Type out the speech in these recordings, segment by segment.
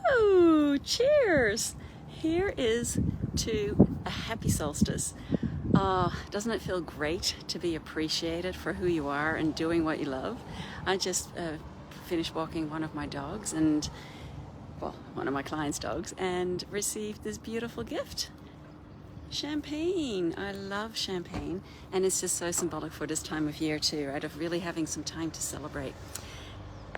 Woo! Cheers! Here is to a happy solstice. Doesn't it feel great to be appreciated for who you are and doing what you love? I just finished walking one of my dogs and, well, one of my clients' dogs, and received this beautiful gift. Champagne. I love champagne, and it's just so symbolic for this time of year too, right? Of really having some time to celebrate.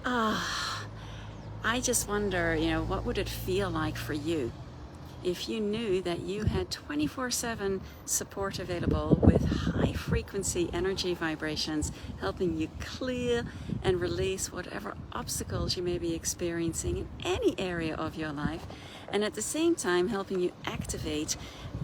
I just wonder, what would it feel like for you if you knew that you had 24/7 support available with high frequency energy vibrations helping you clear and release whatever obstacles you may be experiencing in any area of your life, and at the same time helping you activate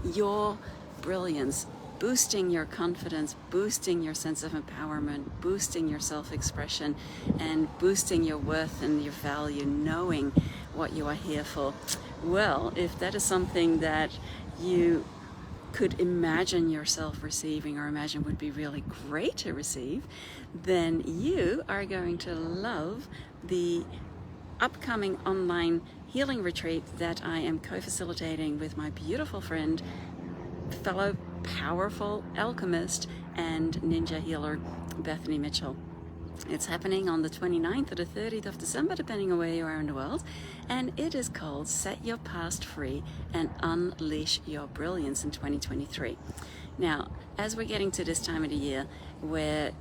your brilliance, boosting your confidence, boosting your sense of empowerment, boosting your self-expression, and boosting your worth and your value, knowing what you are here for. Well, if that is something that you could imagine yourself receiving, or imagine would be really great to receive, then you are going to love the upcoming online healing retreat that I am co-facilitating with my beautiful friend, fellow powerful alchemist and ninja healer, Bethany Mitchell. It's happening on the 29th or the 30th of December, depending on where you are in the world, and it is called Set Your Past Free and Unleash Your Brilliance in 2023. Now, as we're getting to this time of the year where,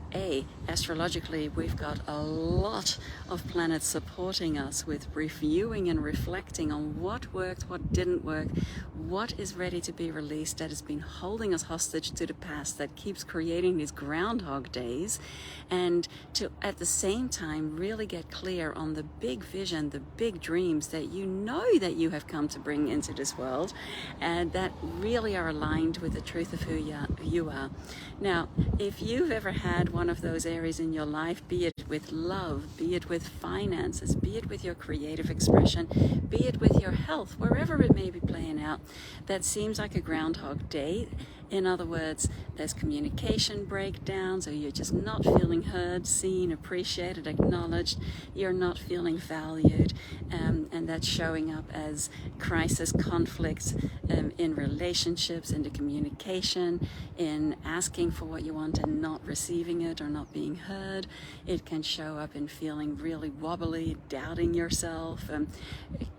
astrologically, we've got a lot of planets supporting us with reviewing and reflecting on what worked, what didn't work, what is ready to be released that has been holding us hostage to the past, that keeps creating these groundhog days, and to at the same time really get clear on the big vision, the big dreams that you know that you have come to bring into this world, and that really are aligned with the truth of who you are. Now, if you've ever had one of those areas in your life, be it with love, be it with finances, be it with your creative expression, be it with your health, wherever it may be playing out, that seems like a groundhog day. In other words, there's communication breakdowns, or you're just not feeling heard, seen, appreciated, acknowledged, you're not feeling valued, and that's showing up as crisis, conflicts in relationships, in the communication, in asking for what you want and not receiving it or not being heard. It can show up in feeling really wobbly, doubting yourself,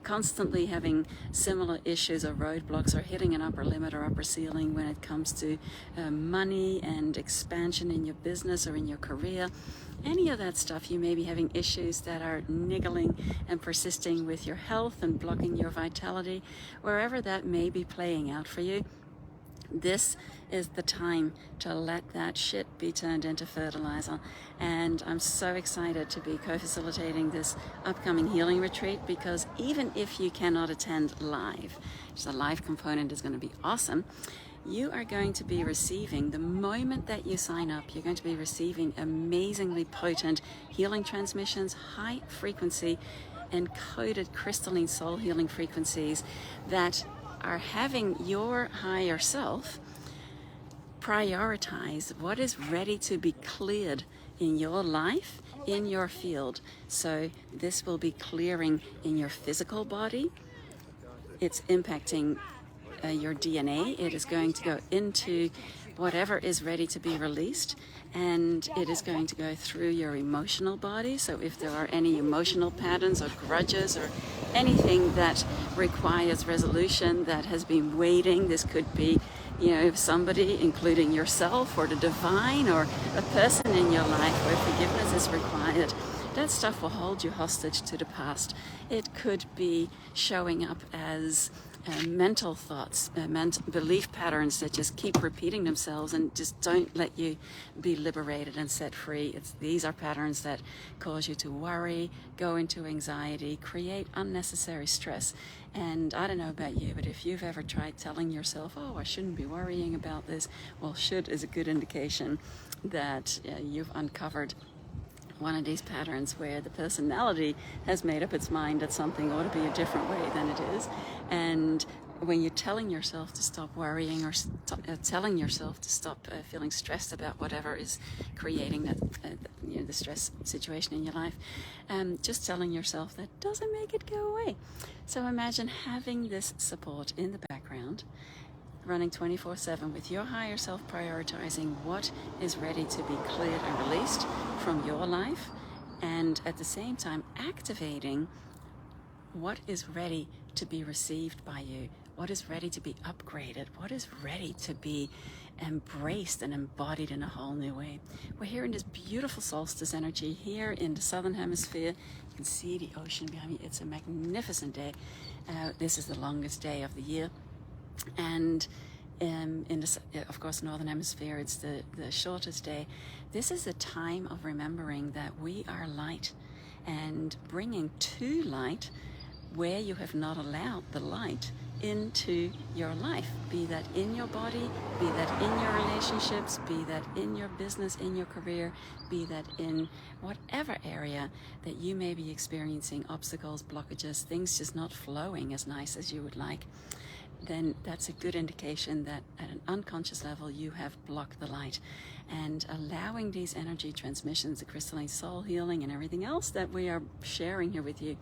constantly having similar issues or roadblocks, or hitting an upper limit or upper ceiling when it comes to money and expansion in your business or in your career. Any of that stuff, you may be having issues that are niggling and persisting with your health and blocking your vitality. Wherever that may be playing out for you, this is the time to let that shit be turned into fertilizer. And I'm so excited to be co-facilitating this upcoming healing retreat, because even if you cannot attend live, the live component is going to be awesome, you are going to be receiving, the moment that you sign up, you're going to be receiving amazingly potent healing transmissions, high frequency encoded crystalline soul healing frequencies that are having your higher self prioritize what is ready to be cleared in your life, in your field. So this will be clearing in your physical body. It's impacting your DNA. It is going to go into whatever is ready to be released, and it is going to go through your emotional body. So if there are any emotional patterns or grudges or anything that requires resolution that has been waiting, this could be, somebody, including yourself or the divine or a person in your life where forgiveness is required, that stuff will hold you hostage to the past. It could be showing up as mental thoughts, belief patterns that just keep repeating themselves and just don't let you be liberated and set free. These are patterns that cause you to worry, go into anxiety, create unnecessary stress. And I don't know about you, but if you've ever tried telling yourself, I shouldn't be worrying about this, well, should is a good indication that you've uncovered one of these patterns where the personality has made up its mind that something ought to be a different way than it is. And when you're telling yourself to stop worrying or telling yourself to stop feeling stressed about whatever is creating that the stress situation in your life, just telling yourself that doesn't make it go away. So imagine having this support in the background, running 24/7 with your higher self prioritizing what is ready to be cleared and released from your life, and at the same time activating what is ready to be received by you, what is ready to be upgraded, what is ready to be embraced and embodied in a whole new way. We're here in this beautiful solstice energy here in the southern hemisphere. You can see the ocean behind me. It's a magnificent day. This is the longest day of the year. And in the, of course, northern hemisphere, it's the shortest day. This is a time of remembering that we are light and bringing to light where you have not allowed the light into your life, be that in your body, be that in your relationships, be that in your business, in your career, be that in whatever area that you may be experiencing obstacles, blockages, things just not flowing as nice as you would like. Then that's a good indication that at an unconscious level you have blocked the light. And allowing these energy transmissions, the crystalline soul healing and everything else that we are sharing here with you,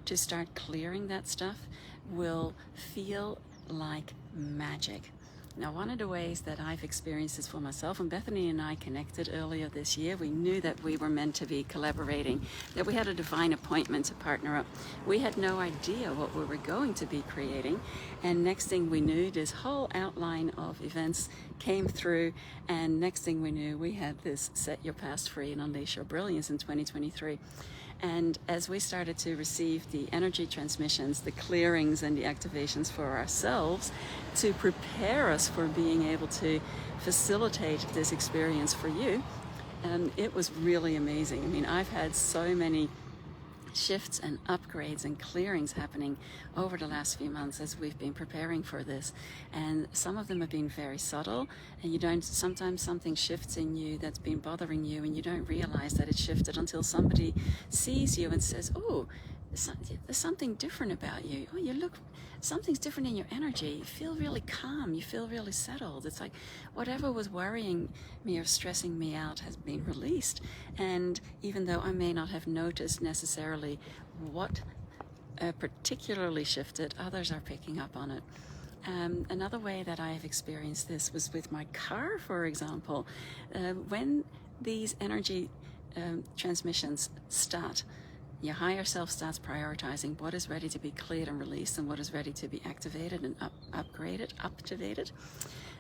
to start clearing that stuff will feel like magic. Now, one of the ways that I've experienced this for myself, and Bethany and I connected earlier this year, we knew that we were meant to be collaborating, that we had a divine appointment to partner up. We had no idea what we were going to be creating, and next thing we knew, this whole outline of events came through, and next thing we knew, we had this Set Your Past Free and Unleash Your Brilliance in 2023. And as we started to receive the energy transmissions, the clearings and the activations for ourselves to prepare us for being able to facilitate this experience for you, it was really amazing. I mean, I've had so many shifts and upgrades and clearings happening over the last few months as we've been preparing for this, and some of them have been very subtle, and you don't, sometimes something shifts in you that's been bothering you and you don't realize that it shifted until somebody sees you and says, oh, there's something different about you. Oh, you look, something's different in your energy. You feel really calm. You feel really settled. It's like whatever was worrying me or stressing me out has been released. And even though I may not have noticed necessarily what particularly shifted, others are picking up on it. Another way that I have experienced this was with my car, for example. When these energy transmissions start, your higher self starts prioritizing what is ready to be cleared and released and what is ready to be activated and activated,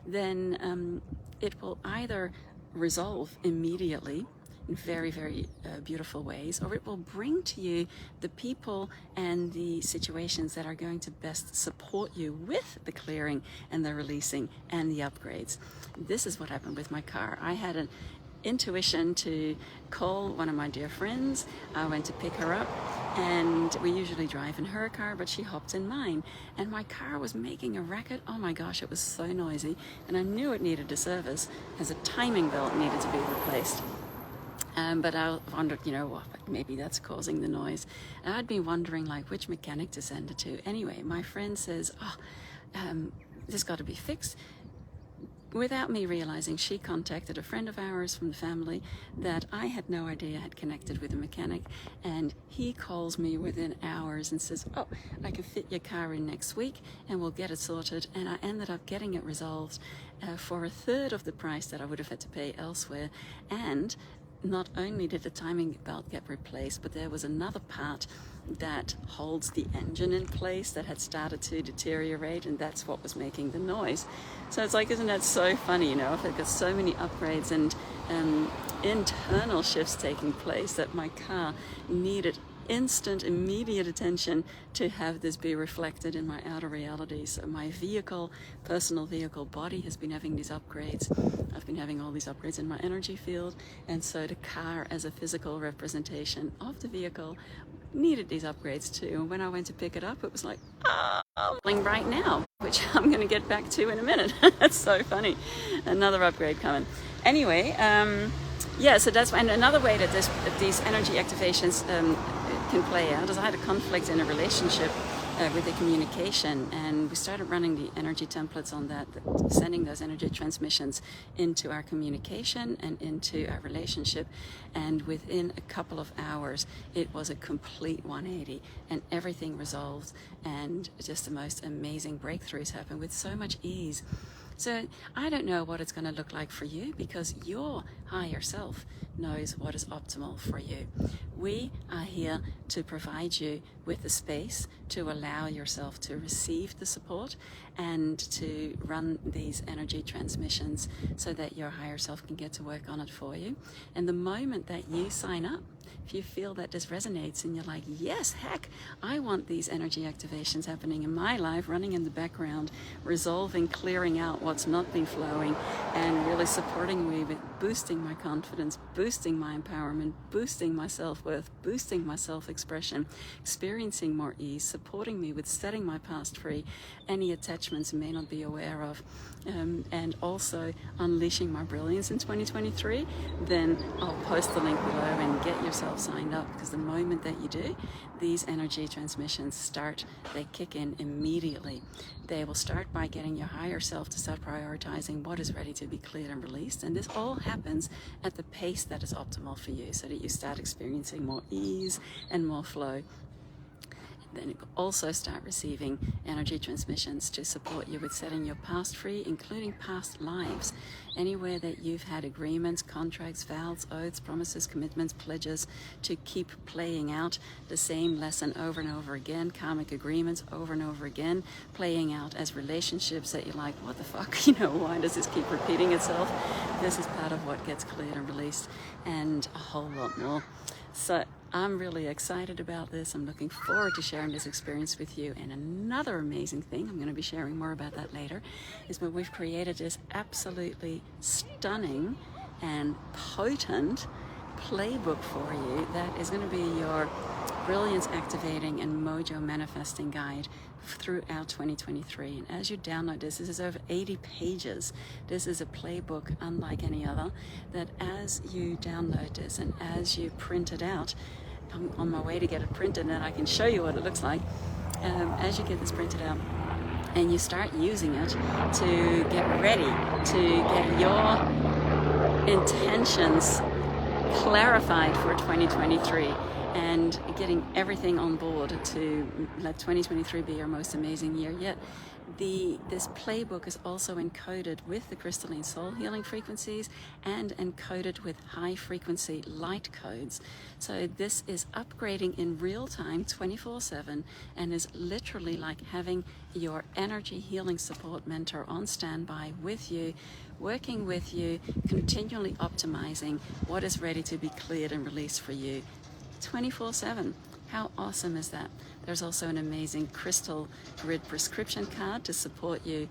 then it will either resolve immediately in very, very beautiful ways, or it will bring to you the people and the situations that are going to best support you with the clearing and the releasing and the upgrades. This is what happened with my car. I had an intuition to call one of my dear friends. I went to pick her up, and we usually drive in her car, but she hopped in mine, and my car was making a racket. Oh my gosh, it was so noisy, and I knew it needed a service, as a timing belt needed to be replaced. But I wondered, you know what, maybe that's causing the noise. And I'd been wondering like which mechanic to send it to. Anyway, my friend says, this got to be fixed. Without me realizing, she contacted a friend of ours from the family that I had no idea had connected with a mechanic, and he calls me within hours and says, oh, I can fit your car in next week and we'll get it sorted. And I ended up getting it resolved for a third of the price that I would have had to pay elsewhere. And not only did the timing belt get replaced, but there was another part that holds the engine in place that had started to deteriorate, and that's what was making the noise. So it's like, isn't that so funny, you know, I've got so many upgrades and internal shifts taking place that my car needed instant, immediate attention to have this be reflected in my outer reality. So my vehicle, personal vehicle body has been having these upgrades. I've been having all these upgrades in my energy field, and so the car as a physical representation of the vehicle needed these upgrades too. And when I went to pick it up, it was like, right now, which I'm going to get back to in a minute. That's so funny. Another upgrade coming. Anyway, yeah, so that's, and another way that these energy activations can play out is I had a conflict in a relationship with the communication, and we started running the energy templates on that, sending those energy transmissions into our communication and into our relationship, and within a couple of hours it was a complete 180 and everything resolved, and just the most amazing breakthroughs happened with so much ease. So I don't know what it's going to look like for you, because your higher self knows what is optimal for you. We are here to provide you with the space to allow yourself to receive the support and to run these energy transmissions so that your higher self can get to work on it for you. And the moment that you sign up, if you feel that this resonates and you're like, yes, heck, I want these energy activations happening in my life, running in the background, resolving, clearing out what's not been flowing, and really supporting me with boosting my confidence, boosting my empowerment, boosting my self-worth, boosting my self-expression, experiencing more ease, supporting me with setting my past free, any attachments you may not be aware of, and also unleashing my brilliance in 2023, then I'll post the link below and get yourself signed up, because the moment that you do, these energy transmissions start, they kick in immediately. They will start by getting your higher self to start prioritizing what is ready to be cleared and released, and this all happens at the pace that is optimal for you, so that you start experiencing more ease and more flow. Then you also start receiving energy transmissions to support you with setting your past free, including past lives. Anywhere that you've had agreements, contracts, vows, oaths, promises, commitments, pledges to keep playing out the same lesson over and over again, karmic agreements over and over again, playing out as relationships that you're like, what the fuck, why does this keep repeating itself? This is part of what gets cleared and released, and a whole lot more. So I'm really excited about this. I'm looking forward to sharing this experience with you. And another amazing thing, I'm going to be sharing more about that later, is that we've created this absolutely stunning and potent playbook for you that is going to be your brilliance activating and mojo manifesting guide throughout 2023. And as you download this is over 80 pages. This is a playbook unlike any other, that as you download this and as you print it out, I'm on my way to get it printed and I can show you what it looks like. As you get this printed out and you start using it to get ready to get your intentions clarified for 2023 and getting everything on board to let 2023 be your most amazing year yet. This playbook is also encoded with the crystalline soul healing frequencies and encoded with high frequency light codes. So this is upgrading in real time 24/7 and is literally like having your energy healing support mentor on standby with you, working with you, continually optimizing what is ready to be cleared and released for you 24/7. How awesome is that? There's also an amazing crystal grid prescription card to support you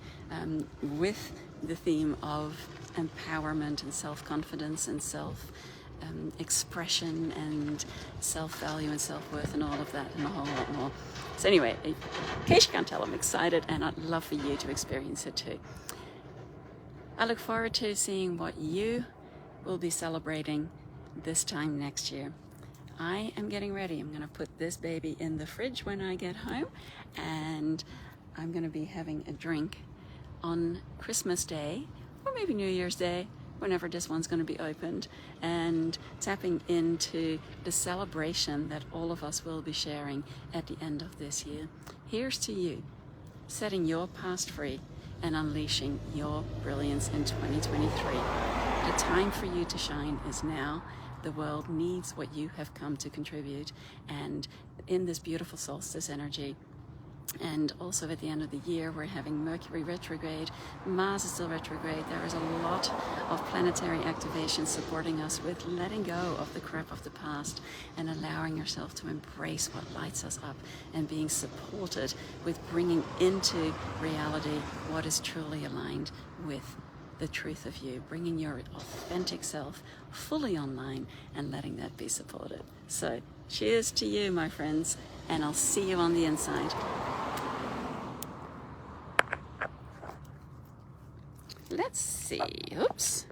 with the theme of empowerment and self-confidence and self-expression and self-value and self-worth and all of that and a whole lot more. So anyway, in case you can't tell, I'm excited and I'd love for you to experience it too. I look forward to seeing what you will be celebrating this time next year. I am getting ready. I'm going to put this baby in the fridge when I get home, and I'm going to be having a drink on Christmas Day, or maybe New Year's Day, whenever this one's going to be opened, and tapping into the celebration that all of us will be sharing at the end of this year. Here's to you, setting your past free and unleashing your brilliance in 2023. The time for you to shine is now. The world needs what you have come to contribute, and in this beautiful solstice energy, and also at the end of the year we're having Mercury retrograde, Mars is still retrograde. There is a lot of planetary activation supporting us with letting go of the crap of the past and allowing yourself to embrace what lights us up, and being supported with bringing into reality what is truly aligned with the truth of you, bringing your authentic self fully online and letting that be supported. So cheers to you, my friends, and I'll see you on the inside. Let's see, oops.